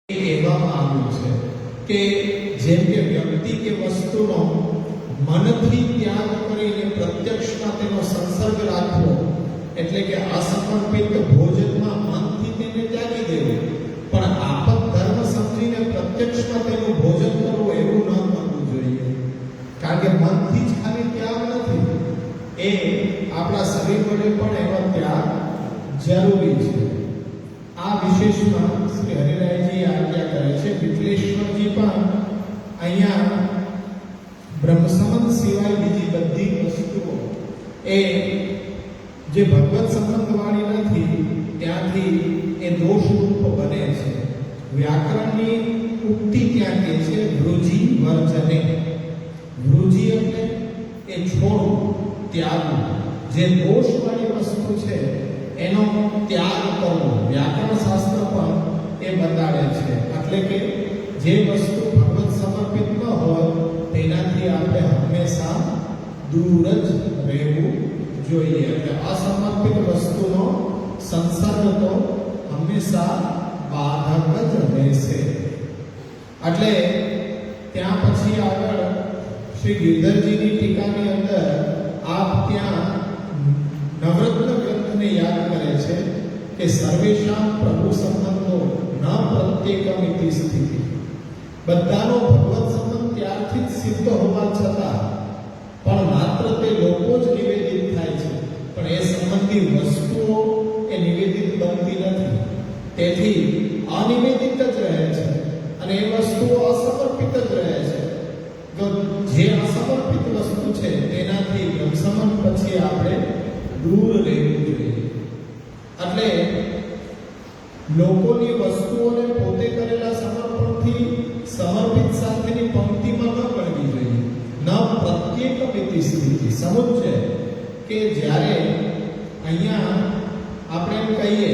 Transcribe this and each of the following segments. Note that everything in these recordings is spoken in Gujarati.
કહેવામાં આવ્યું છે કે જેમ કે વ્યક્તિ કે વસ્તુનો મનથી ત્યાગ કરીને પ્રત્યક્ષમાં તેનો સંસર્ગ રાખવો, એટલે કે અસમર્પિત ભોજનમાં મનથી તેને ત્યાગી દેવું, પણ આપત ધર્મ સમજીને પ્રત્યક્ષમાં તેનું ભોજન કરવું એવું ન કરવું જોઈએ. કારણ કે મનથી જ ખાલી ત્યાગ નથી, એ આપણા શરીર વડે પણ એનો ત્યાગ જરૂરી છે. આ વિશેષમાં શ્રી હરિરાયજી આજ્ઞા કરે છે. વિશ્લેશ્વરજી પણ અહીંયા બ્રહ્મસંબંધ સિવાય બીજી બધી વસ્તુઓ એ જે ભગવત સંબંધ વાળી નથી ત્યાંથી એ દોષરૂપ બને છે. વ્યાકરણની ઉક્તિ ત્યાં કહે છે વૃજી વર્જને. વૃજી એટલે એ છોડવું, ત્યાગવું. જે દોષ વાળી વસ્તુ છે એનો ત્યાગ કરવો વ્યાકરણ શાસ્ત્ર પણ એ બતાડે છે. એટલે કે જે વસ્તુ ભગવત સમર્પિત ન હોય તેનાથી આપણે હંમેશા દૂર જ રહેવું જોઈએ. એટલે અસમર્પિત વસ્તુનો સંસર્ગ તો હંમેશા બાધક જ રહેશે. એટલે ત્યાં પછી આગળ શ્રી ગિરધરજીની ટીકાની અંદર આપ ત્યાં નવરત્ન ગ્રંથને યાદ કરે છે કે સર્વેશામ પ્રભુ સંબંધો ન પ્રત્યેકમિતિ સ્થિતિ. બધાનો ભગવત સંબંધ ત્યારથી જ સિદ્ધ હોવા છતાં પણ માત્ર તે લોકો જ નિવેદિત થાય છે, પણ એ સંબંધી વસ્તુઓ એ નિવેદિત બનતી નથી. તેથી અનિવેદિત જ રહે છે અને એ વસ્તુઓ અસમર્પિત જ રહે છે. તો જે અસમર્પિત વસ્તુ છે તેનાથી બ્રહ્મસંબંધ પછી આપણે દૂર રહેવું જોઈએ. એટલે લોકોની વસ્તુઓને પોતે કરેલા સમર્પણથી સમર્પિત સાથેની પંક્તિમાં ન ગણવી જોઈએ. ન પ્રત્યેક મિતિ સ્થિતિ. સમજે કે જ્યારે અહીંયા આપણે એમ કહીએ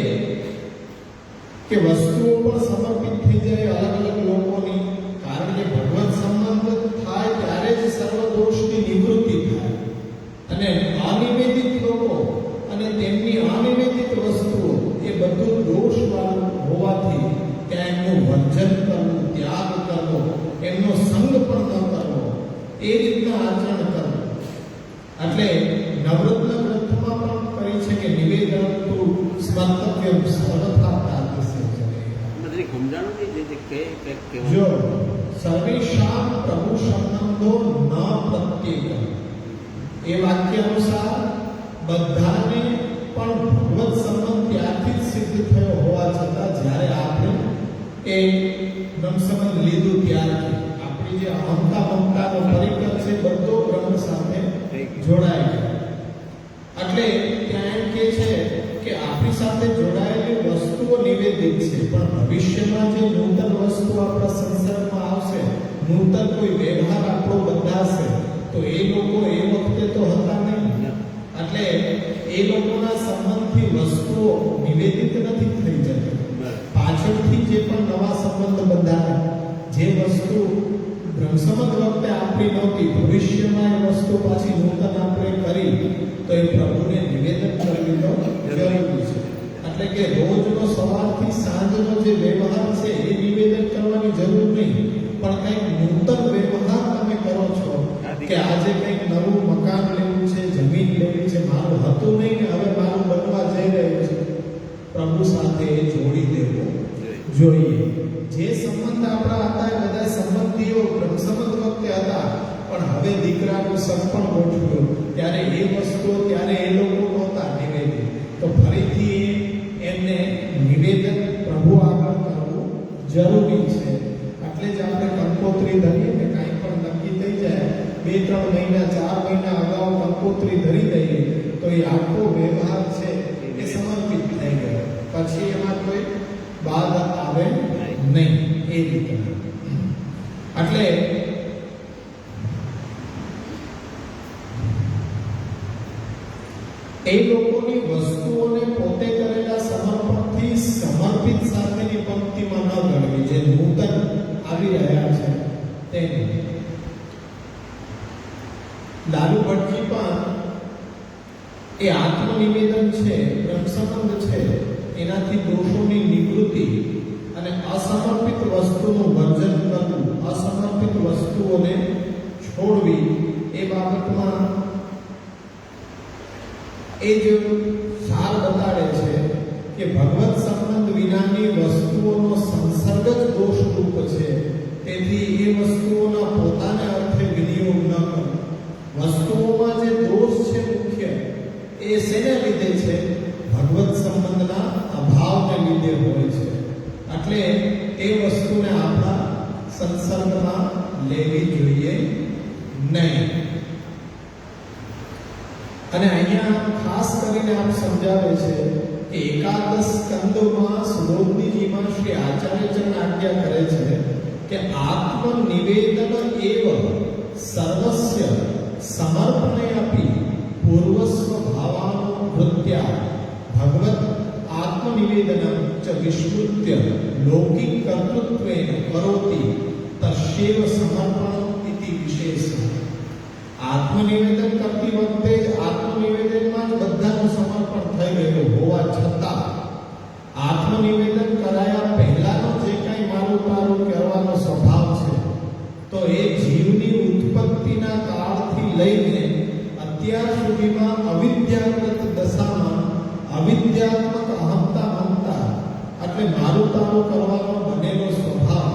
કે વસ્તુઓ પણ સમર્પિત થઈ જાય અલગ અલગ લોકોની, કારણ કે ભગવત સંબંધ થાય ત્યારે જ સર્વ દોષની નિવૃત્તિ થાય. અને અનિવેદિત લોકો અને તેમની અનિવેદિત વસ્તુઓ એ બધું દોષવાળું હોવાથી ત્યાં એમનું વર્જન કરવું, ત્યાગ કરવો, એમનો સંગ પણ ન કરવો, એ રીતના આચરણ કરવું. એટલે નવરત્ન ગ્રંથમાં પણ કરી છે કે નિવેદન તુ સ્મર્તવ્યમ સર્વથા પ્રાપ્તસ્ય છે. જો સર્વેશામ પ્રભુ સંબંધો ન પ્રત્યેક, એ વાક્ય અનુસાર બધાને પણ ભગવત સંબંધ ત્યારથી જ સિદ્ધ થયો હોવા છતાં જ્યારે આપણે એ બ્રહ્મ સંબંધ લીધું ત્યારથી આપણી જે અહંતા મમતાનો પરિકર છે બધો બ્રહ્મ સાથે જોડાય ગયો. એટલે ત્યાં એમ કહે છે કે આપણી સાથે જોડાયેલી વસ્તુઓ નિવેદિત છે, પણ ભવિષ્યમાં જે નૂતન વસ્તુ આપણા સંસર્ગમાં આવશે, નૂતન કોઈ વ્યવહાર આપણો બંધાશે, તો એ લોકો એ વખતે તો હતા નહીં. એટલે એ લોકોના સંબંધથી વસ્તુઓ નિવેદિત નથી થઈ જતી. પાછળથી જે પણ નવા સંબંધ બંધાય, જે વસ્તુ બ્રહ્મસંબંધ વખતે આપણી નહોતી, ભવિષ્યમાં એ વસ્તુ પાછી નૂતન આપણે કરી તો એ પ્રભુને નિવેદન કરવી તો જરૂરી છે. એટલે કે રોજનો સવારથી સાંજનો જે વ્યવહાર છે એ નિવેદન કરવાની જરૂર નહીં, પણ કંઈક નૂતન વ્યવહાર તમે કરો છો કે આજે કંઈક નવું મકાન લેવું છે, જમીન લેવી છે, મારું હતું નહીં ને હવે મારું બનવા જઈ રહ્યું છે, પ્રભુ સાથે જોડી દેવો જોઈએ. જે સંબંધ આપણા હતા એ બધા સંબંધીઓ બ્રહ્મસંબંધ વખતે હતા, પણ હવે દીકરાનું સગપણ ગોઠવ્યું ત્યારે એ વસ્તુઓ ત્યારે એ લોકો નહોતા નિવેદિત, તો ફરીથી એમને નિવેદન પ્રભુ આગળ કરવું જરૂરી છે. એટલે જ આપણે કંકોત્રી ધરીએ ને કાંઈ પણ નક્કી થઈ જાય 2-3 મહિના 4 મહિના અગાઉ કંકોત્રી ધરી દઈએ તો એ આખો વ્યવહાર છે એ સમર્પિત થઈ ગયો, પછી એમાં કોઈ બાદ આવે નહીં. એ રીતે એટલે એ લોકોની વસ્તુઓને પોતે કરેલા સમર્પણથી સમર્પિત સાથેની પંક્તિમાં ન ગણવી, જે નૂતન આવી રહ્યા છે તેને. લાલુ ભટ્ટજી પણ એ આત્મનિવેદન છે, બ્રહ્મસંબંધ છે, એનાથી દોષોની નિવૃત્તિ અને અસમર્પિત વસ્તુનું વર્જન કરવું, અસમર્પિત વસ્તુઓને છોડવી, એ બાબતમાં એ જ સાર બતાડે છે કે ભગવત સંબંધ વિનાની વસ્તુઓનો સંસર્ગ જ દોષરૂપ છે. તેથી એ વસ્તુઓના પોતાને અર્થે વિનિયોગ ન કરો. વસ્તુઓમાં જે દોષ છે મુખ્ય, એ શેને લીધે છે? ભગવત સંબંધના અભાવને લીધે હોય છે. એટલે એ વસ્તુને આપણા સંસર્ગમાં લેવી જોઈએ નહીં. અને અહીંયા ખાસ કરીને આપ સમજાવે છે કે એકાદશ સ્કંદમાં સુબોધનીજીમાં શ્રી આચાર્યચરણ આજ્ઞા કરે છે કે આત્મનિવેદન એવ સર્વસ્ય સમર્પણયપી પૂર્વસ્વ ભાવાનુવૃત્ત્યા ભગવત આત્મનિવેદનમ ચ વિસ્મૃત્ય લૌકિક કર્તૃત્વેન કરોતિ તસ્યૈવ સમર્પણમ ઇતિ વિશેષઃ. આત્મનિવેદન કરતી વખતે જ આત્મનિવેદનમાં જ બધાનું સમર્પણ થઈ ગયેલું હોવા છતાં આત્મનિવેદન કરાયા પહેલાનો જે કંઈ મારું તારું કહેવાનો સ્વભાવ છે, તો એ જીવની ઉત્પત્તિના કાળથી લઈને અત્યાર સુધીમાં અવિદ્યાકૃત દશામાં અવિદ્યાત્મક અહંતા મમતા એટલે મારું તારું કરવાનો બનેલો સ્વભાવ,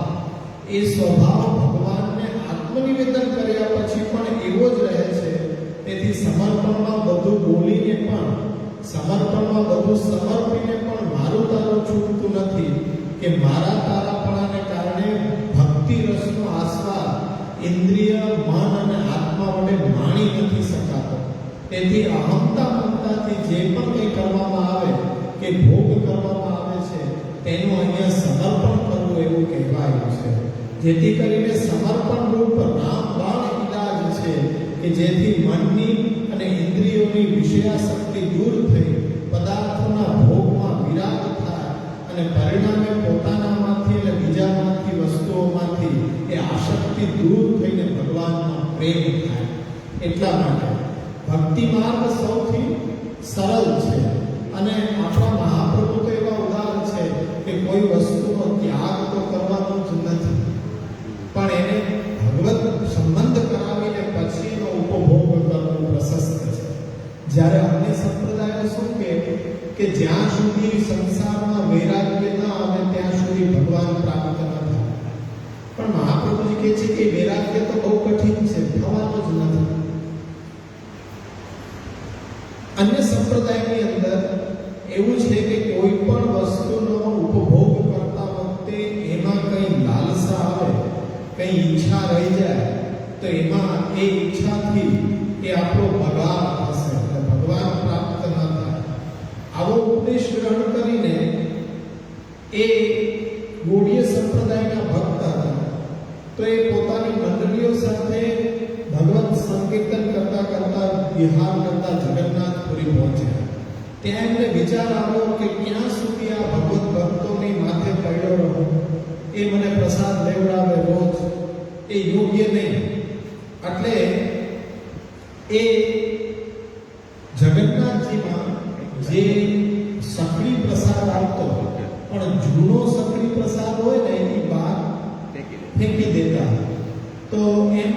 એ સ્વભાવ ભગવાનને આત્મનિવેદન કર્યા પછી પણ એવો જ રહે છે. તેથી સમર્પણમાં બધું બોલીને પણ, સમર્પણમાં બધું સમર્પીને પણ મારું તારું છૂટતું નથી કે મારા તારાપણાને કારણે ભક્તિ રસનો આસ્વાદ ઇન્દ્રિય, મન અને આત્મા વડે માણી નથી શકાતો. તેથી અહંતા મમતાથી જે પણ કંઈ કરવામાં આવે કે ભોગ કરવામાં આવે છે, તેનું અહીંયા સમર્પણ કરવું એવું કહેવાયું છે. જેથી કરીને સમર્પણ રૂપ રામબાણ ઇલાજ છે કે જેથી મનની અને ઇન્દ્રિયોની વિષયાસક્તિ દૂર થઈ પદાર્થોના ભોગમાં વિરાગ થાય અને પરિણામે પોતાનામાંથી અને બીજામાંથી વસ્તુઓમાંથી એ આસક્તિ દૂર થઈને ભગવાનમાં પ્રેમ થાય. એટલા માટે ભક્તિ માર્ગ સૌથી સરળ છે. અને આપણા મહાપ્રભુ તો એવા ઉદાહરણ છે કે કોઈ વસ્તુનો ત્યાગ તો કરવાનો જ નથી, પણ એને ભગવત સંબંધ કરાવીને પછી એનો ઉપભોગ કરવો પ્રશસ્ત છે. જ્યારે અન્ય સંપ્રદાયો શું કે જ્યાં સુધી સંસારમાં વૈરાગ્ય ન આવે ત્યાં સુધી ભગવાન પ્રાપ્ત ન થાય. પણ મહાપ્રભુજી કહે છે કે વૈરાગ્ય તો બહુ કઠિન છે, થવાનો જ નથી. અન્ય સંપ્રદાયની અંદર એવું છે કે કોઈ પણ વસ્તુનો ઉપભોગ કરતા વખતે એમાં કંઈ લાલસા આવે, કંઈ ઈચ્છા રહી જાય, તો એમાં એ ઈચ્છાથી એ આપણો બગાડ થશે, એટલે ભગવાન પ્રાપ્ત ન થાય. આવો ઉપદેશ ગ્રહણ કરીને એ ગૌડીય સંપ્રદાયના ભક્ત હતા. તો એ પોતાની મંડળીઓ સાથે ભગવત સંકીર્તન કરતા કરતા વિહાર કરતા જગન્નાથપુરી પહોંચ્યા. ત્યાં એમને વિચાર આવ્યો કે ક્યાં સુધી આ ભગવત ભક્તોની માથે પડ્યો રહો, એ મને પ્રસાદ લેવડાવે રોજ, એ યોગ્ય નહીં. એટલે એ જગન્નાથજીમાં જે સકડી પ્રસાદ આવતો, પણ જૂનો સકડી પ્રસાદ હોય ને એની બહાર ફેંકી દેતા. તો એમ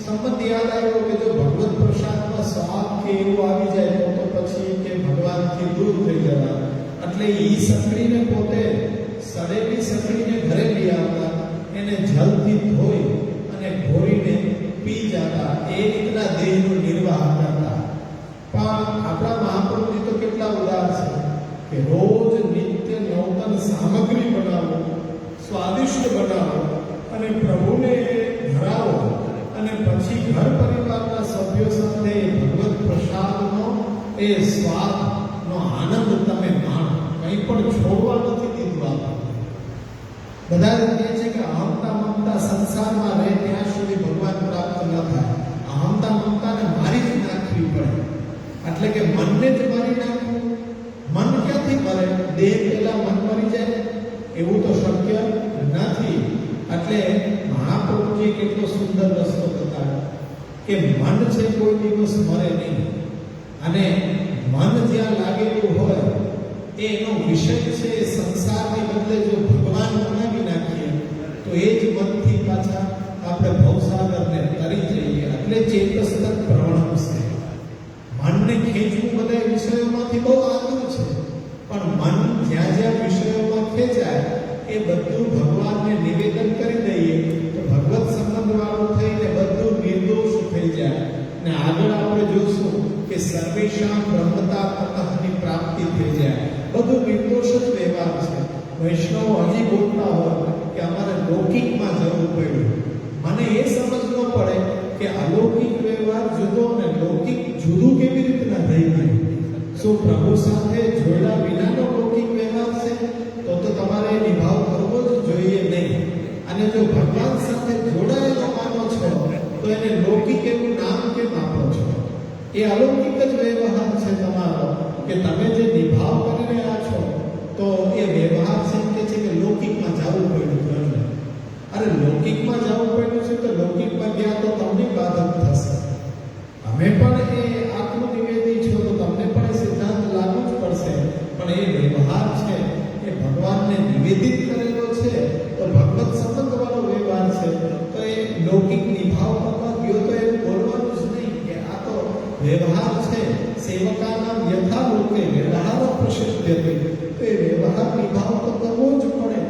સંબંધ યાદ આવ્યો કે જો ભગવત પ્રસાદમાં સ્વાદ કે એવું આવી જાય તો પછી કે ભગવાનથી દૂર થઈ જવા. એટલે એ સકડીને પોતે સડેલી સકડીને ઘરે લઈ આવતા, એને જલથી ધોઈ અને ઘોરીને પી જતા. એ રીતના દેહનો નિર્વાહ કરતા. પણ આપણા મહાપ્રભુજી તો કેટલા ઉદાર છે કે રોજ નિત્ય નૂતન સામગ્રી બનાવો, સ્વાદિષ્ટ બનાવો અને પ્રભુને ધરાવો, અને પછી ઘર પરિવારના સભ્યો સાથે ભગવત પ્રસાદનો એ સ્વાદનો આનંદ તમે માણો. કંઈ પણ છોડવા નથી દીધું. આપણે બધા કહે છે કે અહંતા મમતા સંસારમાં રહે ત્યાં સુધી ભગવાન પ્રાપ્ત ન થાય. અહંતા મમતાને મારી જ નાખવી પડે. એટલે કે મનને જ મારી નાખવું. મન ક્યાંથી મરે? દેહ પહેલા મન મરી જાય એવું તો શક્ય નથી. એટલે મહાપ્રભુજી કેટલો સુંદર રસ્તો બતાવ્યો કે મન છે કોઈ દિવસ મરે નહીં. અને મન જ્યાં લાગેલું હોય એનો વિષય છે એ સંસારને બદલે જો ભગવાન બનાવી નાખીએ તો એ જ મનથી પાછા આપણે ભવસાગરને તરી જઈએ. એટલે ચેતસ્તક પ્રવણમ છે. મનને ખેંચવું બધા વિષયોમાંથી બહુ આગળ છે, પણ મન જ્યાં જ્યાં વિષયોમાં ખેંચાય એ બધું ભગવાનને નિવેદન કરી દઈએ તો ભગવત સંબંધ વાળું થઈને બધું નિર્દોષ થઈ જાય. ને આગળ આપણે જોશું કે સર્વેશામ બ્રહ્મતાપતઃની પ્રાપ્તિ થઈ જાય. બધું નિર્દોષ જ વ્યવહાર છે. વૈષ્ણવ હજી બોલતા હોય કે અમારે લૌકિકમાં જવું પડ્યું. મને એ સમજ ન પડે કે અલૌકિક વ્યવહાર જુદો અને લૌકિક જુદું કેવી રીતના થઈ ગયું. શું પ્રભુ સાથે જોડ્યા વિનાનો લૌકિક વ્યવહાર છે? તો તમારે નિભાવ કરવો જ જોઈએ નહીં. અને જો ભગવાન સાથે જોડાયેલો માનો છો તો એને લૌકિક એવું નામ કેમ આપો છો? એ અલૌકિક જ વ્યવહાર છે તમારો કે તમે જે નિભાવ કરી રહ્યા છો તો એ વ્યવહાર છે કે છે કે લૌકિકમાં જવું પડ્યું છે. અરે લૌકિકમાં જવું પડ્યું છે તો લૌકિકમાં ગયા તો તમને બાધક થશે. અમે પણ એ આત્મનિવેદી છો તો તમને પણ એ સિદ્ધાંત લાગુ જ પડશે. પણ એ વ્યવહાર છે એ ભગવાનને નિવેદિત કરેલો છે તો ભગવત સંબંધ વાળો વ્યવહાર છે. તો એ લૌકિક નિભાવ કરવા ગયો તો એ બોલવાનું જ નહીં કે આ તો વ્યવહાર છે. સેવકાના યથા લોકે વ્યવહાર પ્રસિદ્ધ તો એ વ્યવહાર નિભાવ તો કરવો જ પડે.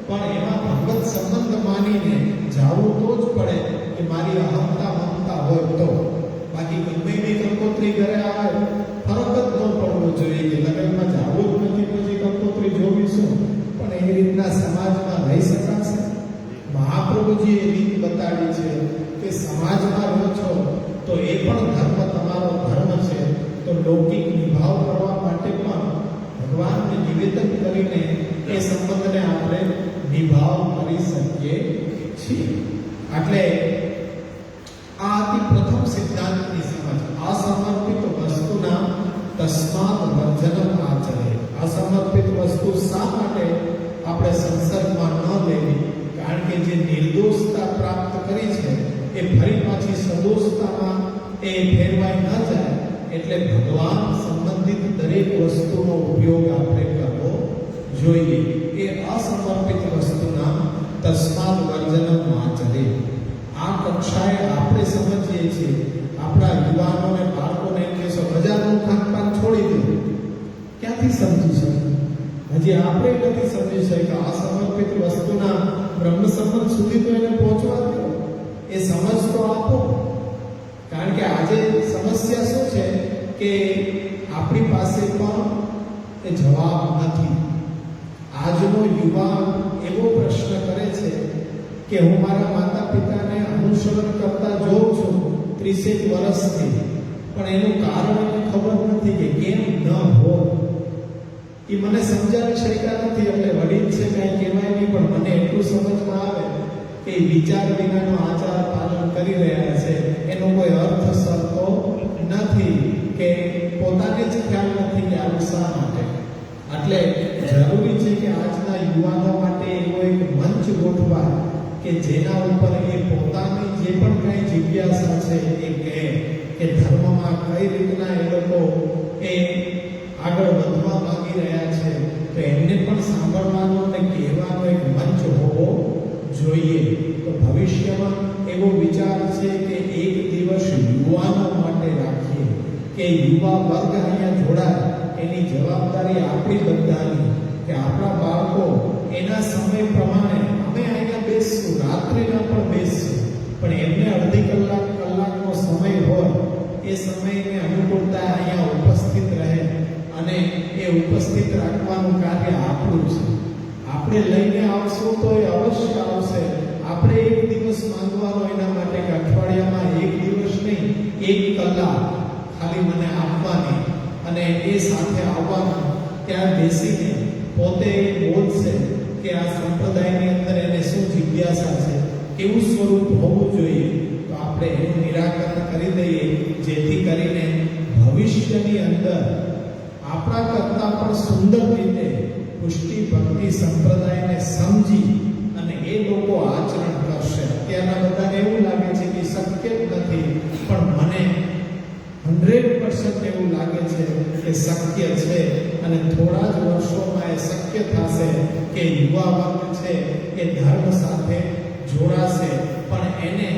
પણ એમાં ભગવત સંબંધ માનીને જાવું તો જ પડે કે મારી અહમતા મમતા હોય તો. બાકી ગમે એવી કંકોત્રી ઘરે આવે ફરક જ ન પડવો જોઈએ કે લગ્નમાં જાવું જ નથી પછી કંકોત્રી જોવીશું. પણ એ રીતના સમાજમાં રહી શકાશે? મહાપ્રભુજીએ એ રીત બતાડી છે કે સમાજમાં રહો છો તો એ પણ ધર્મ તમારો ધર્મ છે. તો લૌકિક નિભાવ કરવા માટે પણ ભગવાનને નિવેદન કરીને એ સંબંધને આપણે નિભાવ કરી શકીએ છીએ. એટલે આ હતી પ્રથમ સિદ્ધાંતની સમજ. અસમર્પિત વસ્તુના તસ્માત વર્જનમ આચરે. અસમર્પિત વસ્તુ શા માટે આપણે સંસર્ગમાં ન લેવી? કારણ કે જે નિર્દોષતા પ્રાપ્ત કરી છે એ ફરી પાછી સદોષતામાં એ ફેરવાઈ ન જાય. એટલે ભગવાન સંબંધિત દરેક વસ્તુનો ઉપયોગ આપણે કરવો જોઈએ. એ અસમર્પિત વસ્તુના તસ્માત વર્જનમ આચરે. આ કક્ષાએ આપણે સમજીએ છીએ. આપણા યુવાનોને બાળકોને કહેશો બજારનું ખાનપાન છોડી દો, ક્યાંથી સમજી શકે? હજી આપણે નથી સમજી શક્યા. અસમર્પિત વસ્તુના બ્રહ્મ સંબંધ સુધી તો એને પહોંચવા દો. એ સમજ તો આપો. કારણ કે આજે સમસ્યા શું છે કે આપણી પાસે પણ એ જવાબ નથી. આજનો યુવાન એવો પ્રશ્ન કરે છે કે હું મારા માતા પિતાને અનુસરણ કરતા જોઉં છું 30 વર્ષથી, પણ એનું કારણ મને ખબર નથી કે કેમ ન હોય. એ મને સમજાવી શક્યા નથી. એટલે વડીલ છે કાંઈ કહેવાય નહીં, પણ મને એટલું સમજમાં આવે કે વિચાર વિનાનો આચાર પાલન કરી રહ્યા છે. એનો કોઈ અર્થ સરતો નથી કે પોતાને જ ખ્યાલ નથી કે આવું શા માટે. એટલે જરૂરી છે કે આજના યુવાનો માટે એવો એક મંચ ગોઠવાય કે જેના ઉપર એ પોતાની જે પણ કંઈ જિજ્ઞાસા છે એ કહે કે ધર્મમાં કઈ રીતના એ લોકો એ આગળ વધવા માંગી રહ્યા છે. તો એમને પણ સાંભળવાનો અને કહેવાનો એક મંચ હોવો જોઈએ. તો ભવિષ્યમાં એવો વિચાર છે કે એક દિવસ યુવાનો માટે રાખીએ કે યુવા વર્ગ અહીંયા જોડાય. એની જવાબદારી આપણી બધાની કે આપણા બાળકો એના સમય પ્રમાણે અમે અહીંયા બેસશું, રાત્રિના પણ બેસશું, પણ એમને અડધી કલાકનો સમય હોય એ સમયને અનુકૂળતા અહીંયા ઉપસ્થિત રહે અને એ ઉપસ્થિત રાખવાનું કાર્ય આપણું છે. આપણે લઈને આવશું તો એ અવશ્ય આવશે. આપણે એક દિવસ માંગવાનો એના માટે કે અઠવાડિયામાં એક દિવસ નહીં, 1 કલાક ખાલી મને આપવાની અને એ સાથે આવવાનું. ત્યાં બેસીને પોતે બોલશે કે આ સંપ્રદાયની અંદર એને શું જિજ્ઞાસા છે, કેવું સ્વરૂપ હોવું જોઈએ. તો આપણે એનું નિરાકરણ કરી દઈએ જેથી કરીને ભવિષ્યની અંદર આપણા કરતાં પણ સુંદર રીતે પુષ્ટિ ભક્તિ સંપ્રદાયને સમજી અને એ લોકો આચરણ કરશે. અત્યારના બધાને એવું લાગે છે કે શક્ય જ નથી, પણ મને 100% એવું લાગે છે કે શક્ય છે. અને થોડા જ વર્ષોમાં એ શક્ય થશે કે યુવા વર્ગ છે એ ધર્મ સાથે જોડાશે, પણ એને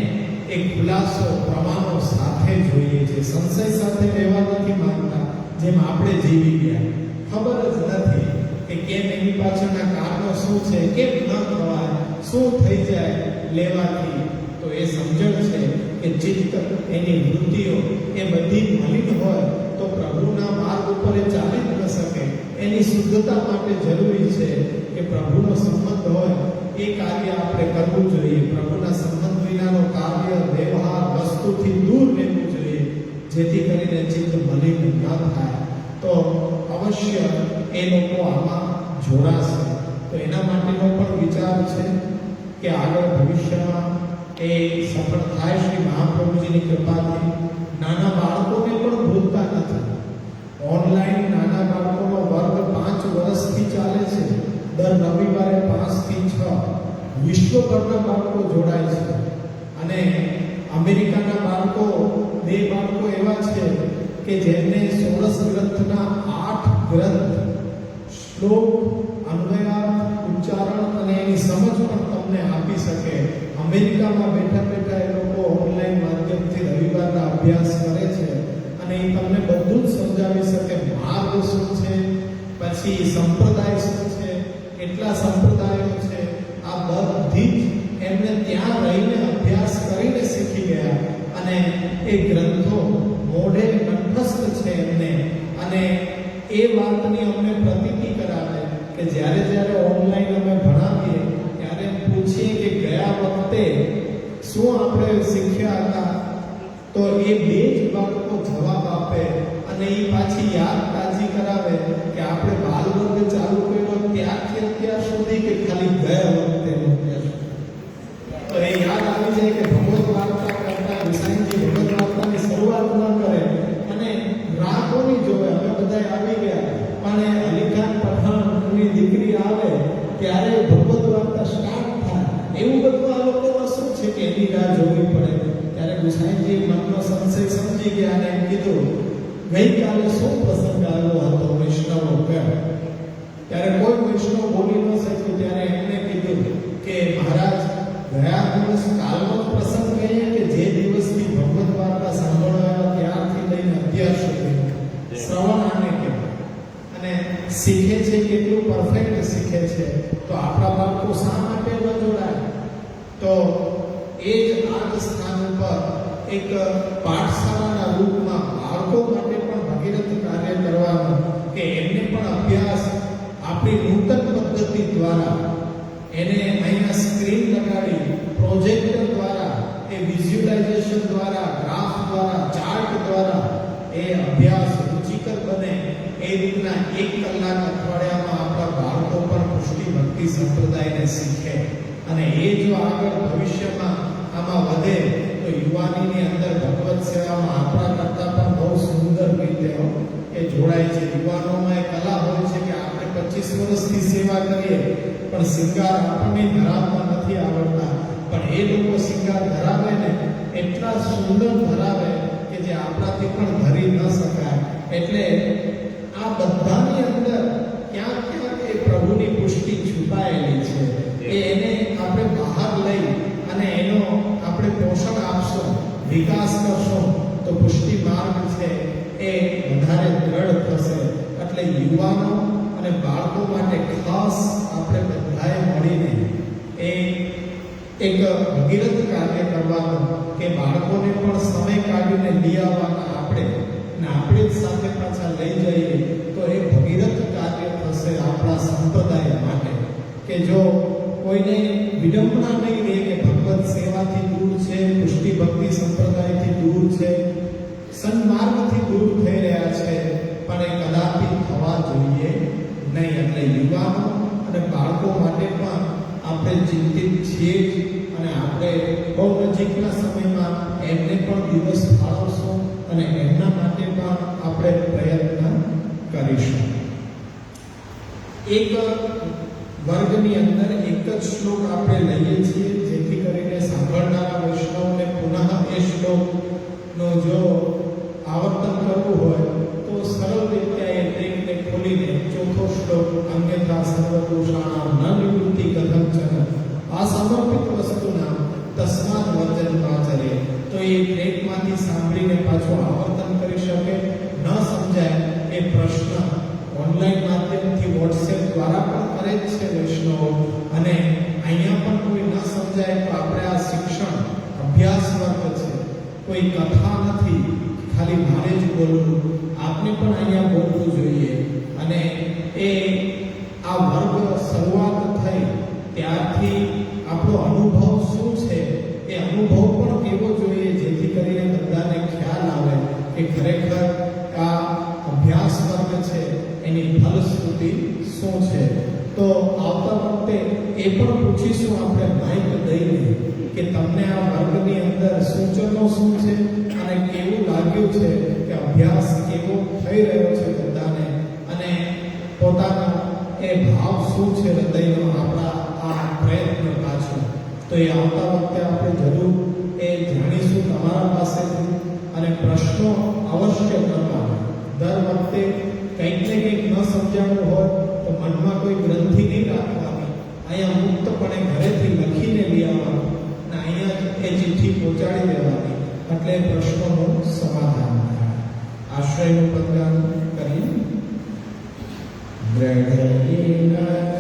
એક ખુલાસો પ્રમાણો સાથે જોઈએ છે. સંશય સાથે રહેવા નથી માંગતા, જેમ આપણે જીવી ગયા. ખબર જ નથી કે કેમ, એની પાછળના કારણો શું છે, કેમ ન થવાય, શું થઈ જાય લેવાથી. તો એ સમજણ છે કે ચિત્ત, એની વૃત્તિઓ એ બધી મલિન હોય તો પ્રભુના માર્ગ ઉપર એ ચાલી જ ન શકે. એની શુદ્ધતા માટે જરૂરી છે કે પ્રભુનો સંબંધ હોય એ કાર્ય આપણે કરવું જોઈએ. પ્રભુના સંબંધ વિનાનો કાર્ય, વ્યવહાર, વસ્તુથી દૂર રહેવું જોઈએ, જેથી કરીને ચિત્ત મલિન ન થાય. તો અવશ્ય એ લોકો આમાં જોડાશે. તો એના માટેનો પણ વિચાર છે કે આગળ ભવિષ્યમાં એ સફળ થાય શ્રી મહાપ્રભુજીની કૃપાથી. નાના બાળકોને પણ ભૂલતા નથી. ઓનલાઈન નાના બાળકોનો વર્ગ 5 વર્ષથી ચાલે છે. દર રવિવારે 5 થી 6 વિશ્વભરના બાળકો જોડાય છે. અને અમેરિકાના બાળકો, 2 બાળકો એવા છે કે જેમને 16 ગ્રંથના 8 ગ્રંથ, શ્લોક, અન્વયાર્થ, ઉચ્ચારણ અને એની સમજ પણ તમને આપી શકે. અમેરિકામાં બેઠા બેઠા એ લોકો ઓનલાઈન માધ્યમથી રવિવારના અભ્યાસ કરે છે અને એ તમને બધું જ સમજાવી શકે. માર્ગ શું છે, પછી સંપ્રદાય શું છે, કેટલા સંપ્રદાયો છે, આ બધી જ એમને ત્યાં રહીને અભ્યાસ કરીને શીખી ગયા. અને એ ગ્રંથો મોઢે કંઠસ્થ છે એમને. અને એ વાતની અમને પ્રતીતિ કરાવે કે જ્યારે ઓનલાઈન અમે ભણાવીએ ત્યારે પૂછીએ કે ગયા વખતે શું આપણે શીખ્યા હતા, તો એ 2 જ બાળકો જવાબ આપે અને એ પાછી યાદ તાજી કરાવે કે આપણે બાલવર્ગ ચાલુ કર્યો ત્યારથી અત્યાર સુધી કે ખાલી ગયા વખતે. તો એ યાદ આવી જાય કે ભગવત વાર્તા કરતા વિષયથી ભગવત વાર્તાની શરૂઆત ન કરે અને રાહોની જોવે. અમે બધા આવી ગયા, પણ એ અલીખાન પઠાણની દીકરી આવે ત્યારે ભગવત વાર્તા સ્ટાર્ટ થાય. એવું બધું આ લોકોમાં શું છે કે એની રાહ જોવી પડે. ત્યારે ગુસાઈજી મનનો સંશય સમજી ગયા અને એમ કીધું, ગઈકાલે શું પ્રસંગ આવ્યો હતો વૈષ્ણવો કર. ત્યારે કોઈ વૈષ્ણવ બોલી ન શક્યું. ત્યારે એમને કીધું કે મહારાજ, ગયા દિવસ કાલનો પ્રસંગ કહીએ કે જે દિવસથી ભગવત વાર્તા સાંભળવા ત્યારથી લઈને અત્યાર સુધી શ્રવણ આને કહેવાય. અને શીખે છે કેટલું પરફેક્ટ શીખે છે. તો આપણા બાળકો શા માટે ન જોડાય? તો એ જ આ સ્થાન ઉપર એક પાઠશાળાના રૂપમાં બાળકો માટે પણ ભગીરથ કાર્ય કરવાનું, કે એમને પણ અભ્યાસ આપણી નૂતન પદ્ધતિ દ્વારા, એને અહીંયા સ્ક્રીન લગાડી પ્રોજેક્ટર દ્વારા, એ વિઝ્યુલાઇઝેશન દ્વારા, ગ્રાફ દ્વારા, ચાર્ટ દ્વારા એ અભ્યાસ રુચિકર બને. એ રીતના 1 કલાક અઠવાડિયામાં આપણા બાળકો પણ પુષ્ટિ ભક્તિ સંપ્રદાયને શીખે. અને એ જો આગળ ભવિષ્યમાં આમાં વધે તો યુવાનીની અંદર ભગવત સેવામાં આપણા કરતાં પણ બહુ સુંદર રીતે એ જોડાય છે. યુવાનોમાં એ કલા હોય છે કે આપણે 25 વર્ષથી સેવા કરીએ પણ શિંગાર આપણને ધરાવતા નથી આવડતા, પણ એ લોકો શિંગાર ધરાવે ને એટલા સુંદર ધરાવે કે જે આપણાથી પણ ધરી ન શકાય. એટલે આ બધાની અંદર ક્યાંક એ પ્રભુની પુષ્ટિ છુપાયેલી છે. એને આપણે બહાર લઈ અને એનો આપણે પોષણ આપશું, વિકાસ કરશું તો પુષ્ટિ માર્ગ છે એ વધારે દ્રઢ થશે. એટલે યુવાનો અને બાળકો માટે ખાસ આપણે બધાએ મળીને એક ભગીરથ કાર્ય કરવાનું, કે બાળકોને પણ સમય કાઢીને લઈ આવવાના આપણે જ સાથે પાછા લઈ જઈએ તો એ ભગીરથ કાર્ય થશે આપણા સંપ્રદાય માટે. કે જો કોઈને વિડંબના નહીં રહે કે ભગવત સેવાથી દૂર છે, પુષ્ટિ ભક્તિ સંપ્રદાયથી દૂર છે, સન્માર્ગથી દૂર થઈ રહ્યા છે, પણ એ કદાપી થવા જોઈએ નહીં. એટલે યુવાનો અને બાળકો માટે પણ આપણે ચિંતિત છીએ અને આપણે બહુ નજીકના સમયમાં એમને પણ દિવસ ફાળવશું અને એમના માટે પણ આપણે પ્રયત્ન કરીશું. એક વર્ગની અંદર એક જ શ્લોક આપણે લઈએ છીએ, જેથી કરીને સાંભળનારા વૈષ્ણવને પુનઃ એ શ્લોકનો જો આવર્તન કરવું હોય તો સરળ રીતે એ ટેકને ખોલીને અન્યથા સર્વદોષાણામ ન નિવૃત્તિ કથંચન આ સમર્પિત વસ્તુના તસ્માદ વર્જન પાચરે. તો એ પ્લેટમાંથી સાંભળીને પાછું આવર્તન કરી શકે, ન સમજાય એ પ્રશ્ન ઓનલાઈન માધ્યમથી વોટ્સએપ દ્વારા પણ કરે જ છે વૈષ્ણવો, અને અહીંયા પણ કોઈ ન સમજાય તો આપણે આ શિક્ષણ અભ્યાસ વર્ગ છે, કોઈ કથા નથી ખાલી મારે જ બોલવું, આપને પણ અહીંયા બોલવું જોઈએ. અને એ આ વર્ગ શરૂઆત થઈ ત્યારથી આપણો અનુભવ શું છે એ અનુભવ પણ કેવો જોઈએ, જેથી કરીને બધાને ખ્યાલ આવે કે ખરેખર આ અભ્યાસ વર્ગ છે એની ફલશ્રુતિ શું છે. તો આવતા વખતે એ પણ પૂછીશું આપણે માઇક દઈને કે તમને આ વર્ગની અંદર સૂચનો શું છે અને કેવું લાગ્યું છે કે અભ્યાસ કેવો થઈ રહ્યો છે બધાને, અને પોતાનો એ ભાવ શું છે હૃદયનો આપણા આ પ્રયત્ન પાછળ. તો એ આવતા વખતે આપણે જરૂર એ જાણીશું તમારા પાસેથી, અને પ્રશ્નો અવશ્ય કરવા. દર વખતે કંઈક ને કંઈક ન સમજાણું હોય તો મનમાં કોઈ ગ્રંથિ નહીં રાખવાની, અહીંયા મુક્તપણે ઘરેથી લખીને લઈ આવવાનું અને અહીંયા એ ચિઠ્ઠી પહોંચાડી દેવાની, એટલે પ્રશ્નોનું સમાધાન થાય. આશ્રયનું પ્રદાન કરી દ્રઢ